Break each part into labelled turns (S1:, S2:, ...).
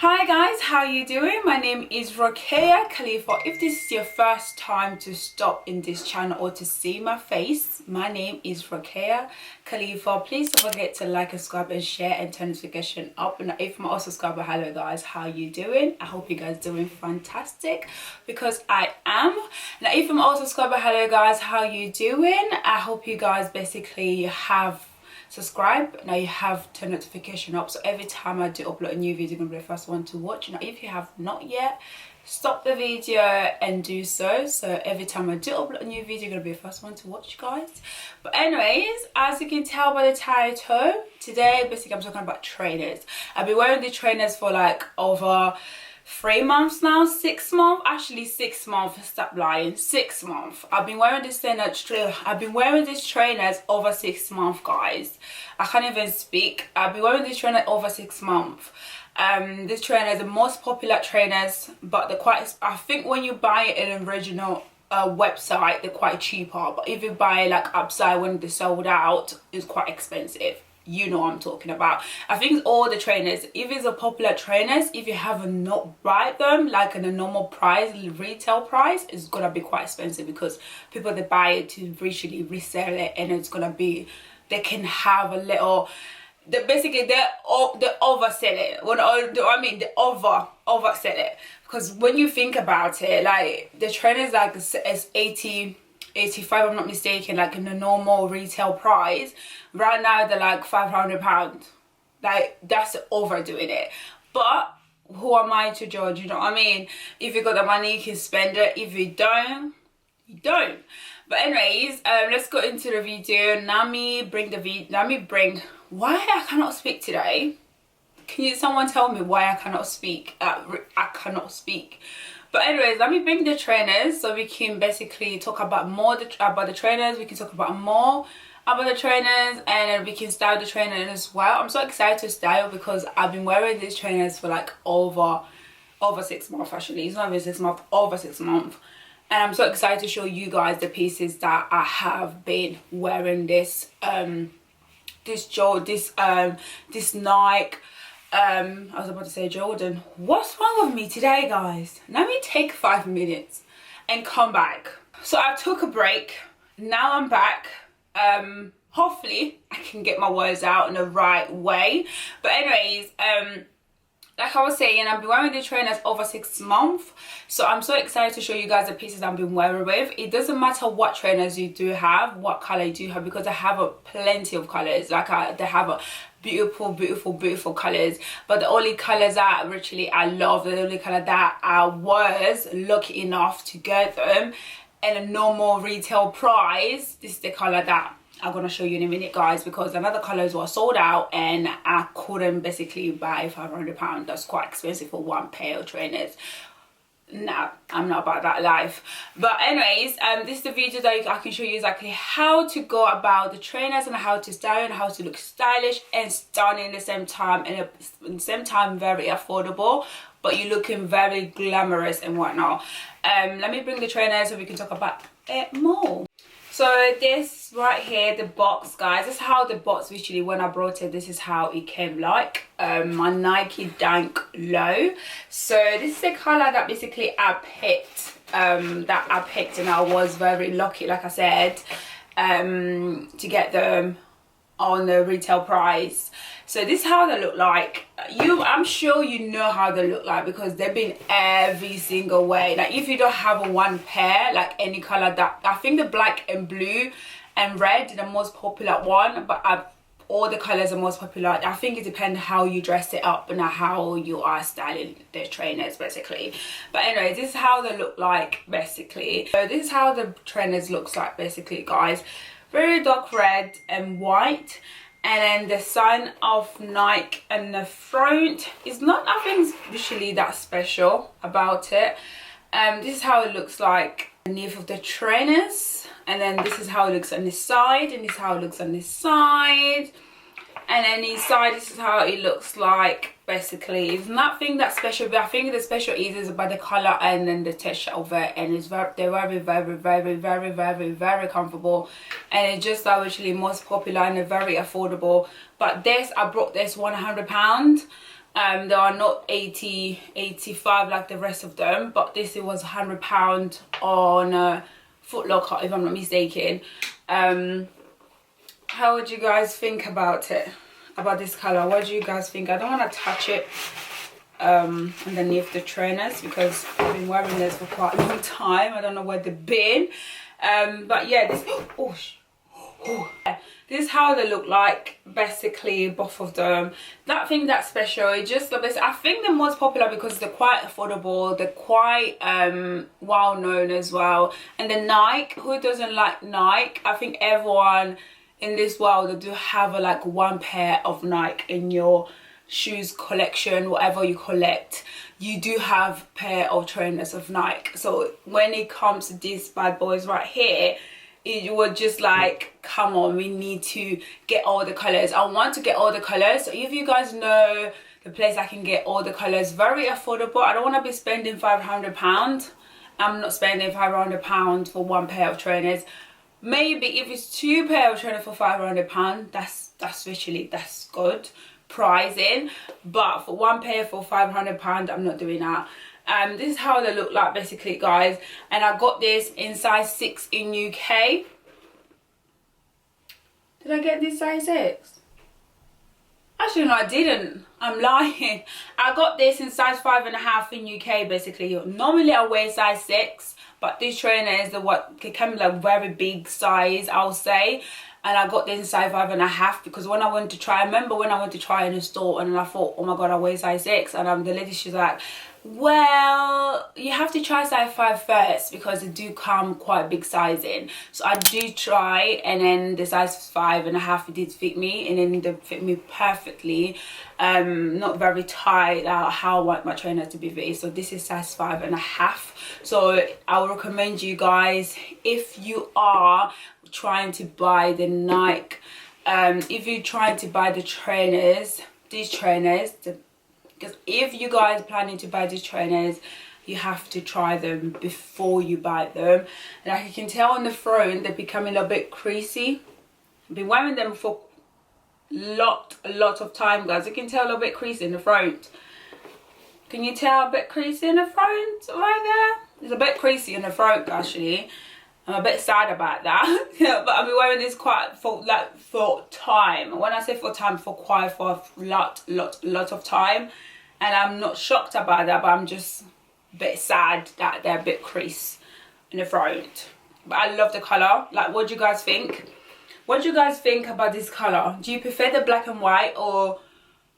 S1: Hi guys, how you doing? My name is Rokeya Khalifa. If this is your first time to stop in this channel or to see my face, my name is Rokeya Khalifa. Please don't forget to like, subscribe and share and turn notification up. And if you're not a subscriber, hello guys, how you doing? I hope you guys doing fantastic because I am. Now if I'm also a subscriber, hello guys, how you doing? I hope you guys basically have subscribe. Now you have turn notification up, so every time I do upload a new video, you're gonna be the first one to watch. Now if you have not yet, stop the video and do so every time I do upload a new video, you're gonna be the first one to watch, guys. But anyways, as you can tell by the title, today basically I'm talking about trainers. I've been wearing the trainers for like over 3 months now, 6 months, actually 6 months, stop lying, 6 months. I've been wearing this trainers over 6 months, guys. I can't even speak. I've been wearing these trainers over 6 months. This trainer is the most popular trainers, but they're quite, I think when you buy it in an original website, they're quite cheaper, but if you buy it like upside when they're sold out, it's quite expensive. You know what I'm talking about. I think all the trainers, if it's a popular trainers, if you have not buy them like in a normal price, retail price, it's gonna be quite expensive because people they buy it to virtually resell it, and it's gonna be, they can have a little, they basically they oversell it. They oversell it, because when you think about it, like the trainers like it's 85, I'm not mistaken, like in the normal retail price. Right now they're like £500. Like that's overdoing it, but who am I to judge? You know what I mean? If you got the money, you can spend it. If you don't, you don't. But anyways, let's go into the video. Why I cannot speak today? Can someone tell me why I cannot speak? I cannot speak. But anyways, let me bring the trainers so we can basically talk about more about the trainers. We can talk about more about the trainers, and then we can style the trainers as well. I'm so excited to style because I've been wearing these trainers for like over 6 months. Actually, it's not even 6 months, over 6 months. And I'm so excited to show you guys the pieces that I have been wearing. This Nike. I was about to say Jordan. What's wrong with me today, guys? Let me take 5 minutes and come back. So I took a break. Now I'm back. Hopefully I can get my words out in the right way. But anyways, like I was saying, I've been wearing the trainers over 6 months, so I'm so excited to show you guys the pieces I've been wearing with. It doesn't matter what trainers you do have, what color you do have, because I have plenty of colors. Like they have a beautiful colors, but the only colors that I love, the only color that I was lucky enough to get them in a normal retail price, this is the color that I'm gonna show you in a minute, guys, because another colors were sold out and I couldn't basically buy £500. That's quite expensive for one pair of trainers. No, I'm not about that life. But anyways, this is the video that I can show you exactly how to go about the trainers and how to style and how to look stylish and stunning at the same time, and at the same time very affordable, but you're looking very glamorous and whatnot. Let me bring the trainers so we can talk about it more. So this right here, the box, guys, this is how the box visually, when I brought it, this is how it came like. My Nike Dunk Low. So this is the color that basically I picked, and I was very lucky, like I said, to get them on the retail price. So this is how they look like. I'm sure you know how they look like because they've been every single way. Like if you don't have a one pair, like any color, that I think the black and blue and red are the most popular one, but all the colors are most popular. I think it depends how you dress it up and how you are styling the trainers basically. But anyway, this is how they look like basically. So this is how the trainers looks like basically, guys. Very dark red and white, and then the sign of Nike in the front is nothing visually that special about it. This is how it looks like underneath of the trainers, and then this is how it looks on this side, and this is how it looks on this side, and then inside this is how it looks like basically. It's nothing that special, but I think the special is about the color and then the texture of it, and they're very comfortable, and it's just actually most popular and they're very affordable. But this, I brought this £100 They are not 80, 85 like the rest of them, but this it was £100 on Foot Locker if I'm not mistaken. How would you guys think about it, about this color? What do you guys think? I don't want to touch it underneath the trainers because I've been wearing this for quite a long time. I don't know where they've been, but yeah, this this is how they look like, basically, both of them. Nothing that special, it's just the best. I think they're most popular because they're quite affordable, they're quite well known as well. And the Nike, who doesn't like Nike? I think everyone in this world, they do have like one pair of Nike in your shoes collection, whatever you collect, you do have pair of trainers of Nike. So when it comes to these bad boys right here, it was just like, come on, we need to get all the colors. I want to get all the colors. So if you guys know the place I can get all the colors, very affordable. I don't want to be spending £500. I'm not spending £500 for one pair of trainers. Maybe if it's two pair of trainers for £500, that's literally, that's good pricing. But for one pair for £500, I'm not doing that. This is how they look like, basically, guys. And I got this in size 6 in UK. Did I get this size 6? Actually, no, I didn't. I'm lying. I got this in size 5.5 in UK, basically. Normally, I wear size 6. But these trainers are what can be like very big size, I'll say. And I got this in size 5.5 because when I went to try, I remember when I went to try in a store and I thought, oh my god, I wear size 6. And the lady, she's like, well, you have to try size 5 first because they do come quite big sizing. So I do try, and then the size 5.5 did fit me, and then they fit me perfectly. Not very tight, how I want my trainer to be fitted. So this is size 5.5. So I would recommend you guys, if you are trying to buy the Nike, if you're trying to buy the trainers, these trainers, because if you guys are planning to buy these trainers, you have to try them before you buy them. And like you can tell on the front, they're becoming a bit creasy. I've been wearing them for a lot of time, guys. You can tell a little bit creasy in the front. Can you tell a bit creasy in the front right there? It's a bit creasy in the front, actually. I'm a bit sad about that. But I've been wearing this quite for time. When I say for time, for a lot of time. And I'm not shocked about that, but I'm just a bit sad that they're a bit creased in the front. But I love the colour. Like, what do you guys think? What do you guys think about this colour? Do you prefer the black and white, or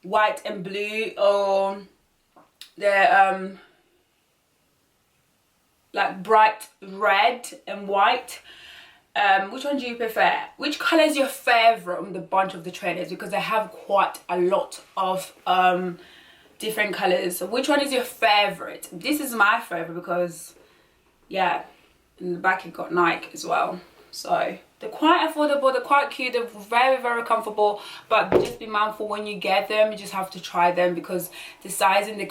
S1: white and blue, or the like bright red and white? Which one do you prefer? Which colour is your favourite from the bunch of the trainers? Because they have quite a lot of different colours. So which one is your favourite? This is my favourite because, yeah, in the back it got Nike as well. So they're quite affordable, they're quite cute, they're very comfortable. But just be mindful when you get them, you just have to try them because the sizing, the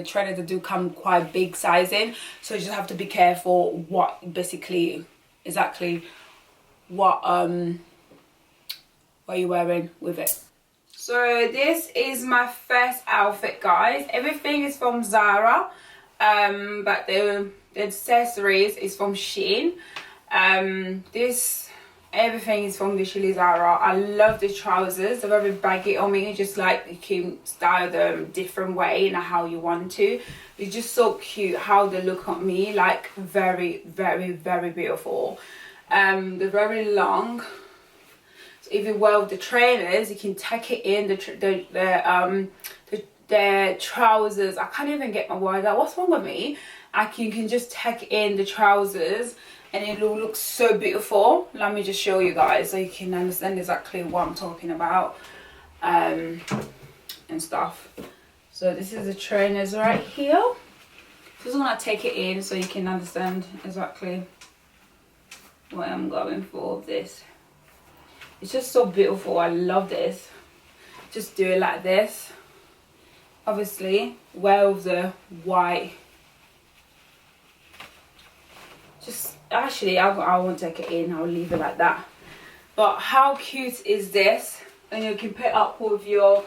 S1: trainers, they do come quite big sizing. So you just have to be careful what basically, exactly what you're wearing with it. So this is my first outfit, guys. Everything is from Zara, but the accessories is from Shein. Everything is from literally Zara. I love the trousers. They're very baggy on me. Just like you can style them different way and how you want to. It's just so cute how they look on me. Like very beautiful. They're very long. So if you wear the trainers, you can tuck it in the trousers. I can't even get my word out. What's wrong with me? You can just tuck in the trousers and it will look so beautiful. Let me just show you guys so you can understand exactly what I'm talking about and stuff. So this is the trainers right here. Just want to take it in so you can understand exactly what I'm going for with this. It's just so beautiful. I love this. Just do it like this. Obviously, wear with the white. Just actually, I won't take it in. I'll leave it like that. But how cute is this? And you can put it up with your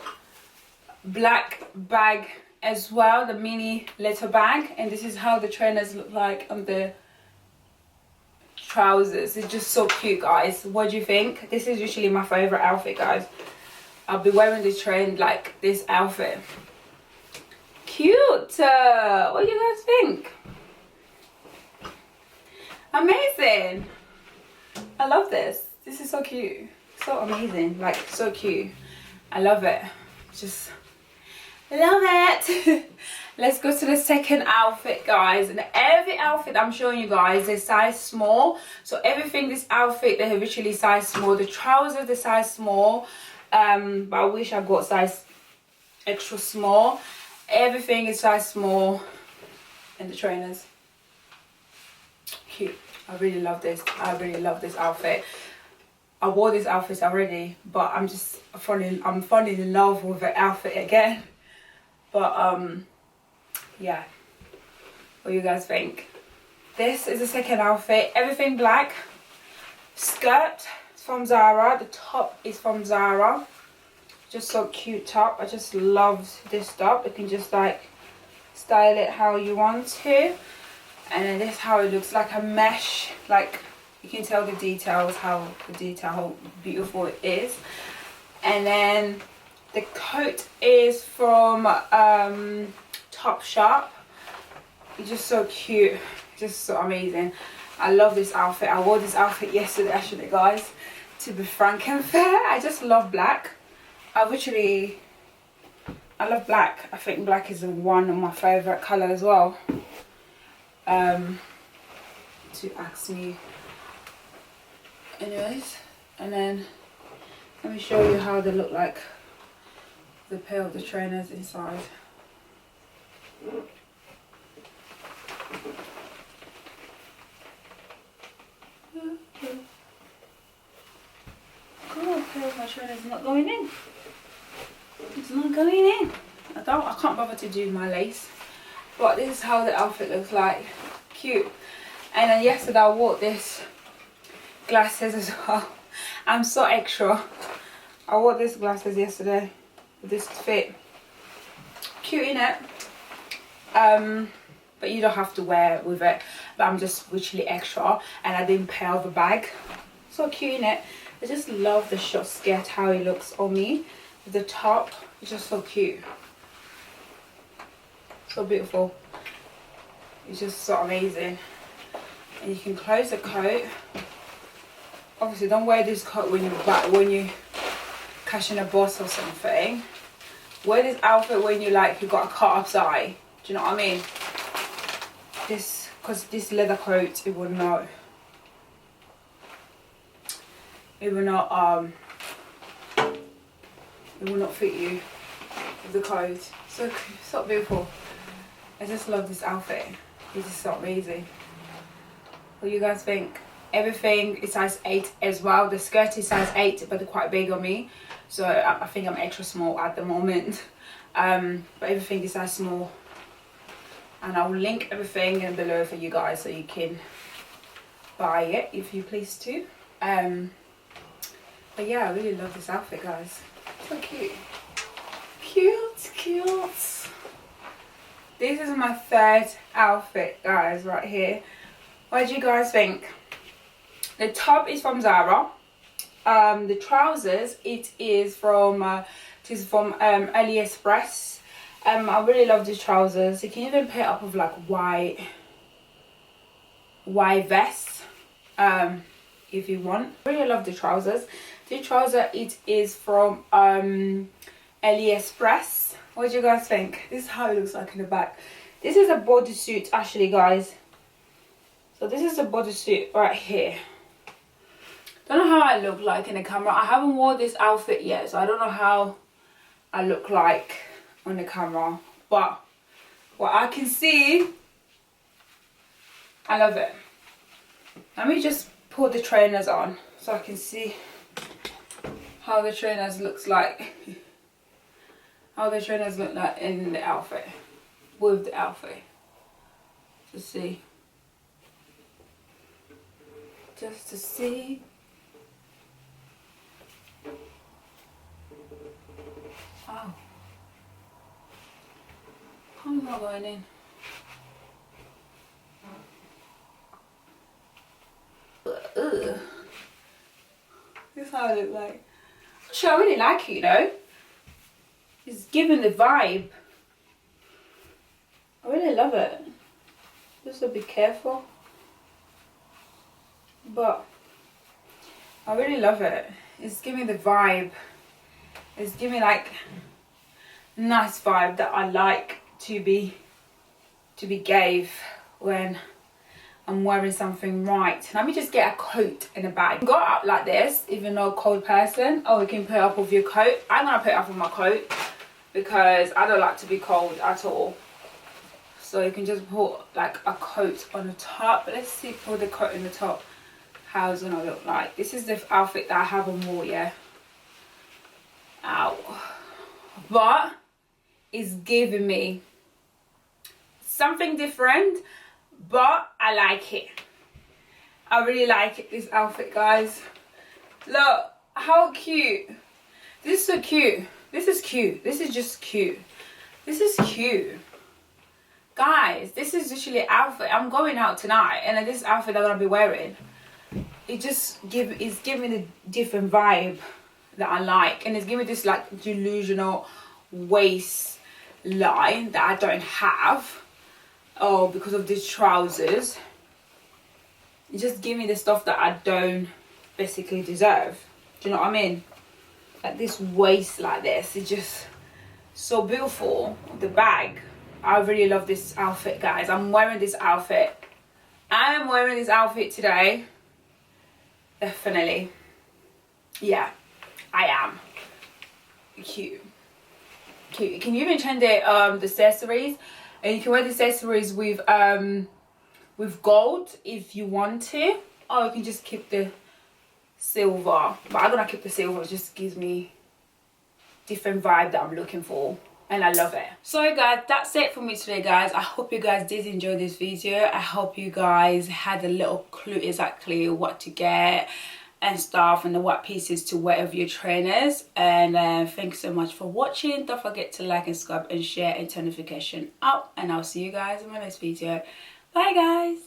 S1: black bag as well, the mini little bag, and this is how the trainers look like on the trousers. It's just so cute, guys. What do you think? This is usually my favorite outfit, guys. I'll be wearing this this outfit. Cute. What do you guys think? Amazing. I love this. This is so cute. So amazing. Like, so cute. I love it. Just love it. Let's go to the second outfit, guys. And every outfit I'm showing you guys is size small. So everything this outfit, they have literally size small. The trousers, the size small. But I wish I got size extra small. Everything is size small. And the trainers. Cute. I really love this. I really love this outfit. I wore this outfit already, but I'm falling in love with the outfit again. But yeah, what do you guys think? This is the second outfit. Everything black. Skirt from Zara. The top is from Zara. Just so cute top. I just love this top. You can just like style it how you want to. And then this is how it looks, like a mesh. Like, you can tell the details, how beautiful it is. And then the coat is from Topshop. It's just so cute, just so amazing. I love this outfit. I wore this outfit yesterday, actually, guys, to be frank and fair. I just love black. I love black. I think black is one of my favorite color as well. To ask me. Anyways, and then let me show you how they look like, the pair of the trainers inside. Oh, pair of my trainers not going in. It's not going in. I can't bother to do my lace. But this is how the outfit looks like. Cute. And then yesterday I wore this glasses as well. I'm so extra. I wore these glasses yesterday with this fit. Cute, innit? But you don't have to wear it with it. But I'm just literally extra, and I didn't pay off the bag. So cute, innit? I just love the short skirt, how it looks on me. The top is just so cute. So beautiful. It's just so amazing. And you can close the coat. Obviously, don't wear this coat when you catching a bus or something. Wear this outfit when you got a cut upside. Do you know what I mean? Because this leather coat, it will not fit you with the coat. So beautiful. I just love this outfit. It's just so amazing. What do you guys think? Everything is size 8 as well. The skirt is size 8, but they're quite big on me. So I think I'm extra small at the moment. But everything is size small. And I'll link everything in below for you guys so you can buy it if you please to. But yeah, I really love this outfit, guys. So cute. Cute, cute. This is my third outfit, guys, right here. What do you guys think? The top is from Zara. The trousers, it is from AliExpress. I really love these trousers. You can even pair up with like white vest, if you want. I really love the trousers. The trouser, it is from AliExpress. What do you guys think? This is how it looks like in the back. This is a bodysuit, actually, guys. So this is a bodysuit right here. Don't know how I look like in the camera. I haven't worn this outfit yet, so I don't know how I look like on the camera. But what I can see, I love it. Let me just put the trainers on so I can see how the trainers looks like. How the trainers look like in the outfit, with the outfit. Just see. Just to see. Oh. I'm not going in. Ugh. This is how I look like. Actually, I really like it, you know. It's giving the vibe. I really love it. Just to be careful. But I really love it. It's giving the vibe. It's giving like nice vibe that I like to be gave when I'm wearing something right. Let me just get a coat and a bag. Go out like this, even though a cold person. Oh, you can put it up with your coat. I'm gonna put it up with my coat because I don't like to be cold at all. So you can just put like a coat on the top. Let's see, put the coat on the top. How it's gonna look like. This is the outfit that I haven't worn yet. Ow. But it's giving me something different, but I like it. I really like it, this outfit, guys. Look how cute. This is so cute. This is cute. This is just cute. This is cute, guys. This is literally an outfit. I'm going out tonight and this outfit I'm gonna be wearing, it just it's giving a different vibe that I like, and it's giving this like delusional waistline that I don't have. Oh, because of these trousers. It just give me the stuff that I don't basically deserve. Do you know what I mean? Like this waist like this, it's just so beautiful. The bag, I really love this outfit, guys. I'm wearing this outfit. I am wearing this outfit today. Definitely. Yeah, I am. Cute. Cute. Can you even change the accessories? And you can wear the accessories with gold if you want to. Or you can just keep the silver. But I'm gonna keep the silver. It just gives me different vibe that I'm looking for. And I love it. So guys, that's it for me today, guys. I hope you guys did enjoy this video. I hope you guys had a little clue exactly what to get and stuff, and what pieces to wear with your trainers. And thanks so much for watching. Don't forget to like and subscribe and share and turn notification up, and I'll see you guys in my next video. Bye guys.